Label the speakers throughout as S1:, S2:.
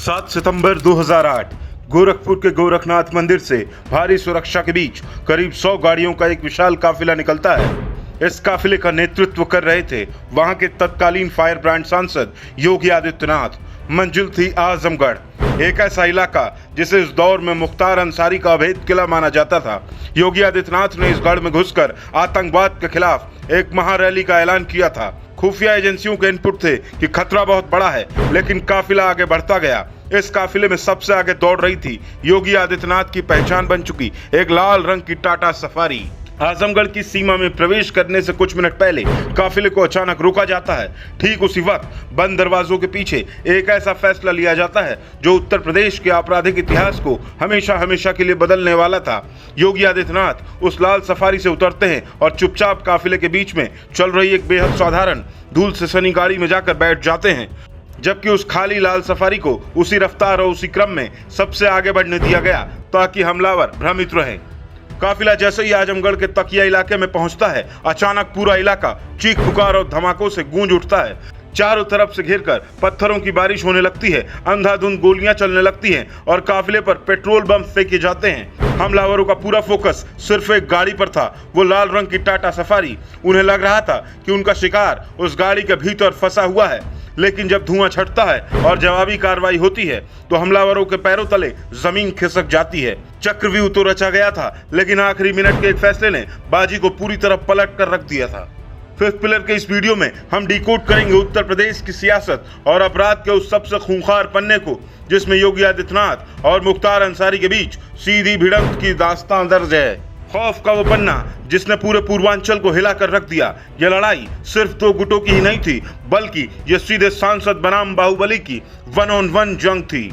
S1: 7 सितंबर 2008 गोरखपुर के गोरखनाथ मंदिर से भारी सुरक्षा के बीच करीब 100 गाड़ियों का एक विशाल काफिला निकलता है। इस काफिले का नेतृत्व कर रहे थे वहां के तत्कालीन फायर ब्रांड सांसद योगी आदित्यनाथ। मंजिल थी आजमगढ़, एक ऐसा इलाका जिसे इस दौर में मुख्तार अंसारी का अभेद किला माना जाता था। योगी आदित्यनाथ ने इस गढ़ में घुसकर आतंकवाद के खिलाफ एक महारैली का ऐलान किया था। खुफिया एजेंसियों के इनपुट थे कि खतरा बहुत बड़ा है, लेकिन काफिला आगे बढ़ता गया। इस काफिले में सबसे आगे दौड़ रही थी योगी आदित्यनाथ की पहचान बन चुकी एक लाल रंग की टाटा सफारी। आजमगढ़ की सीमा में प्रवेश करने से कुछ मिनट पहले काफिले को अचानक रोका जाता है। ठीक उसी वक्त बंद दरवाजों के पीछे एक ऐसा फैसला लिया जाता है जो उत्तर प्रदेश के आपराधिक इतिहास को हमेशा हमेशा के लिए बदलने वाला था। योगी आदित्यनाथ उस लाल सफारी से उतरते हैं और चुपचाप काफिले के बीच में चल रही एक बेहद साधारण धूल से सनी गाड़ी में जाकर बैठ जाते हैं, जबकि उस खाली लाल सफारी को उसी रफ्तार और उसी क्रम में सबसे आगे बढ़ने दिया गया ताकि हमलावर भ्रमित रहे। काफिला जैसे ही आजमगढ़ के तकिया इलाके में पहुंचता है, अचानक पूरा इलाका चीख पुकार और धमाकों से गूंज उठता है। चारों तरफ से घिरकर पत्थरों की बारिश होने लगती है, अंधाधुंध गोलियां चलने लगती हैं और काफिले पर पेट्रोल बम फेंके जाते हैं। हमलावरों का पूरा फोकस सिर्फ एक गाड़ी पर था, वो लाल रंग की टाटा सफारी। उन्हें लग रहा था कि उनका शिकार उस गाड़ी के भीतर फंसा हुआ है, लेकिन जब धुआं छटता है और जवाबी कार्रवाई होती है तो हमलावरों के पैरों तले जमीन खिसक जाती है। चक्रव्यूह तो रचा गया था, लेकिन आखिरी मिनट के एक फैसले ने बाजी को पूरी तरह पलट कर रख दिया था। फिफ्थ पिलर के इस वीडियो में हम डिकोड करेंगे उत्तर प्रदेश की सियासत और अपराध के उस सबसे खूंखार पन्ने को जिसमें योगी आदित्यनाथ और मुख्तार अंसारी के बीच सीधी भिड़ंत की दास्तां दर्ज है। खौफ का वो पन्ना जिसने पूरे पूर्वांचल को हिलाकर रख दिया। यह लड़ाई सिर्फ दो गुटों की ही नहीं थी, बल्कि यह सीधे सांसद बनाम बाहुबली की 1-on-1 जंग थी,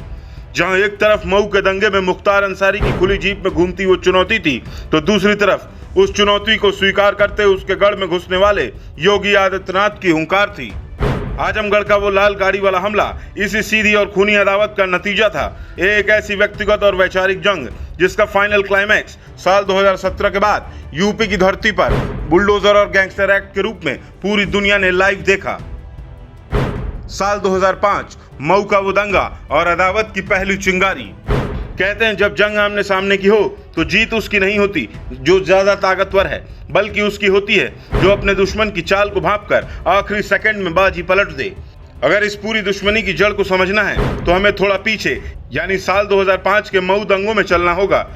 S1: जहां एक तरफ मऊ के दंगे में मुख्तार अंसारी की खुली जीप में घूमती वो चुनौती थी, तो दूसरी तरफ उस चुनौती को स्वीकार करते उसके गढ़ में घुसने वाले योगी आदित्यनाथ की हुंकार थी। आजमगढ़ का वो लाल गाड़ी वाला हमला इसी सीधी और खूनी अदावत का नतीजा था। एक ऐसी व्यक्तिगत और वैचारिक जंग जिसका फाइनल क्लाइमैक्स साल 2017 के बाद यूपी की धरती पर बुलडोजर और गैंगस्टर एक्ट के रूप में पूरी दुनिया ने लाइव देखा। साल 2005 मऊ का वो दंगा और अदावत की पहली चिंगारी। कहते हैं जब जंग आमने सामने की हो तो जीत उसकी नहीं होती जो ज्यादा ताकतवर है, बल्कि उसकी होती है जो अपने दुश्मन की चाल को भांपकर आखिरी सेकंड में बाजी पलट दे। अगर इस पूरी दुश्मनी की जड़ को समझना है तो हमें थोड़ा पीछे यानी साल 2005 के मऊ दंगों में चलना होगा।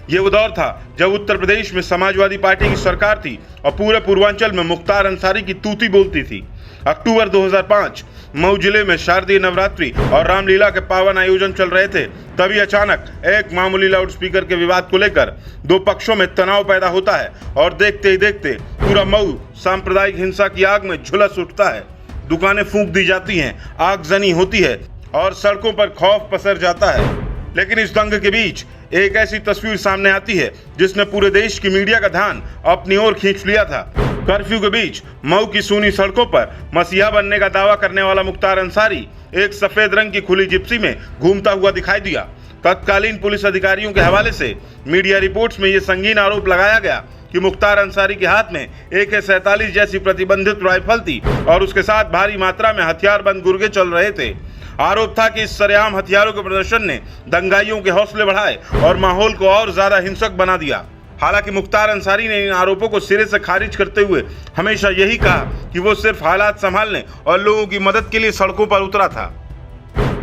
S1: ये वो दौर था जब उत्तर प्रदेश में समाजवादी पार्टी की सरकार थी और पूरे पूर्वांचल में मुख्तार अंसारी की तूती बोलती थी। अक्टूबर 2005 मऊ जिले में शारदीय नवरात्रि और रामलीला के पावन आयोजन चल रहे थे। तभी अचानक एक मामूली लाउडस्पीकर के विवाद को लेकर दो पक्षों में तनाव पैदा होता है और देखते ही देखते पूरा मऊ सांप्रदायिक हिंसा की आग में झुलस उठता है। दुकानें फूंक दी जाती हैं, आगजनी होती है और सड़कों पर खौफ पसर जाता है। लेकिन इस दंगे के बीच एक ऐसी तस्वीर सामने आती है जिसने पूरे देश की मीडिया का ध्यान अपनी ओर खींच लिया था। कर्फ्यू के बीच मऊ की सूनी सड़कों पर मसीहा बनने का दावा करने वाला मुख्तार अंसारी एक सफेद रंग की खुली जिप्सी में घूमता हुआ दिखाई दिया। तत्कालीन पुलिस अधिकारियों के हवाले से मीडिया रिपोर्ट्स में यह संगीन आरोप लगाया गया कि मुख्तार अंसारी के हाथ में AK-47 जैसी प्रतिबंधित राइफल थी और उसके साथ भारी मात्रा में हथियारबंद गुर्गे चल रहे थे। आरोप था कि इस सरेआम हथियारों के प्रदर्शन ने दंगाइयों के हौसले बढ़ाए और माहौल को और ज्यादा हिंसक बना दिया। हालांकि मुख्तार अंसारी ने इन आरोपों को सिरे से खारिज करते हुए हमेशा यही कहा कि वो सिर्फ हालात संभालने और लोगों की मदद के लिए सड़कों पर उतरा था।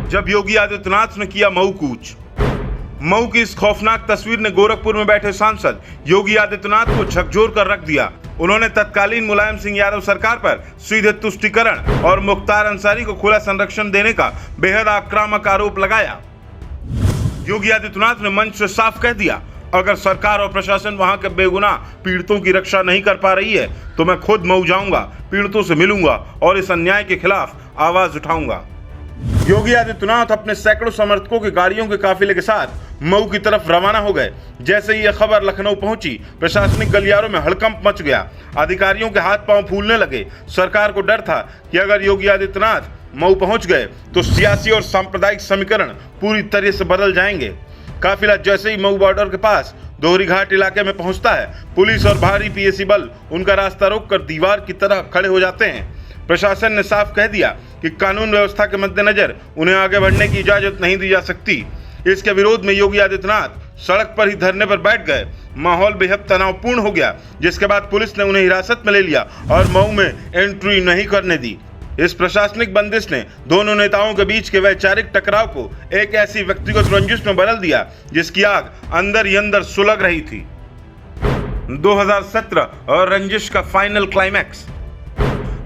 S1: जब योगी आदित्यनाथ ने किया मऊ कूच, मऊ की इस खौफनाक तस्वीर ने गोरखपुर में बैठे सांसद योगी आदित्यनाथ को झकझोर कर रख दिया। उन्होंने तत्कालीन मुलायम सिंह यादव सरकार पर सीधे तुष्टीकरण और मुख्तार अंसारी को खुला संरक्षण देने का बेहद आक्रामक आरोप लगाया। योगी आदित्यनाथ ने मंच से साफ कह दिया, अगर सरकार और प्रशासन वहां के बेगुनाह पीड़ितों की रक्षा नहीं कर पा रही है तो मैं खुद मऊ जाऊंगा, पीड़ितों से मिलूंगा और इस अन्याय के खिलाफ आवाज उठाऊंगा। योगी आदित्यनाथ अपने सैकड़ों समर्थकों की गाड़ियों के काफिले के साथ मऊ की तरफ रवाना हो गए। जैसे ही यह खबर लखनऊ पहुंची, प्रशासनिक गलियारों में हड़कंप मच गया। अधिकारियों के हाथ पांव फूलने लगे। सरकार को डर था कि अगर योगी आदित्यनाथ मऊ पहुंच गए तो सियासी और सांप्रदायिक समीकरण पूरी तरह से बदल जाएंगे। काफिला जैसे ही मऊ बॉर्डर के पास दोहरी घाट इलाके में पहुंचता है, पुलिस और भारी PAC बल उनका रास्ता रोककर दीवार की तरह खड़े हो जाते हैं। प्रशासन ने साफ कह दिया कि कानून व्यवस्था के मद्देनजर उन्हें आगे बढ़ने की इजाजत नहीं दी जा सकती। इसके विरोध में योगी आदित्यनाथ सड़क पर ही धरने पर बैठ गए। माहौल बेहद तनावपूर्ण हो गया, जिसके बाद पुलिस ने उन्हें हिरासत में ले लिया और मऊ में एंट्री नहीं करने दी। इस प्रशासनिक बंदिश ने दोनों नेताओं के बीच के वैचारिक टकराव को एक ऐसी व्यक्तिगत रंजिश में बदल दिया जिसकी आग अंदर ही अंदर सुलग रही थी। 2017 और रंजिश का फाइनल क्लाइमैक्स।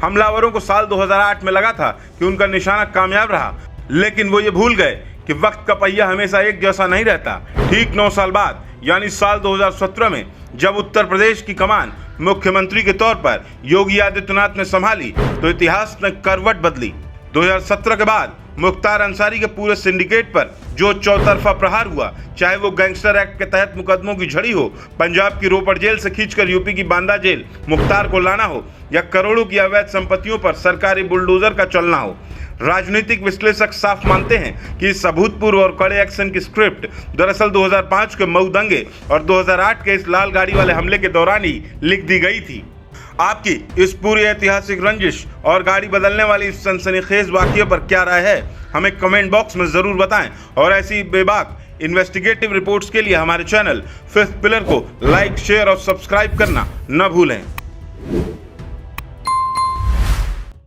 S1: हमलावरों को साल 2008 में लगा था कि उनका निशाना कामयाब रहा, लेकिन वो ये भूल गए कि वक्त का पहिया हमेशा एक जैसा नहीं रहता। ठीक 9 साल बाद यानी साल 2017 में जब उत्तर प्रदेश की कमान मुख्यमंत्री के तौर पर योगी आदित्यनाथ ने संभाली तो इतिहास ने करवट बदली। 2017 के बाद मुख्तार अंसारी के पूरे सिंडिकेट पर जो चौतरफा प्रहार हुआ, चाहे वो गैंगस्टर एक्ट के तहत मुकदमों की झड़ी हो, पंजाब की रोपड़ जेल से खींचकर यूपी की बांदा जेल मुख्तार को लाना हो, या करोड़ों की अवैध संपत्तियों पर सरकारी बुलडोजर का चलना हो, राजनीतिक विश्लेषक साफ मानते हैं कि इस अभूतपूर्व और कड़े एक्शन की स्क्रिप्ट दरअसल 2005 के मऊ दंगे और 2008 के इस लाल गाड़ी वाले हमले के दौरान ही लिख दी गई थी। आपकी इस पूरी ऐतिहासिक रंजिश और गाड़ी बदलने वाली इस सनसनीखेज वाकये पर क्या राय है, हमें कमेंट बॉक्स में जरूर बताएं। और ऐसी बेबाक इन्वेस्टिगेटिव रिपोर्ट्स के लिए हमारे चैनल फिफ्थ पिलर को लाइक, शेयर और सब्सक्राइब करना न भूलें।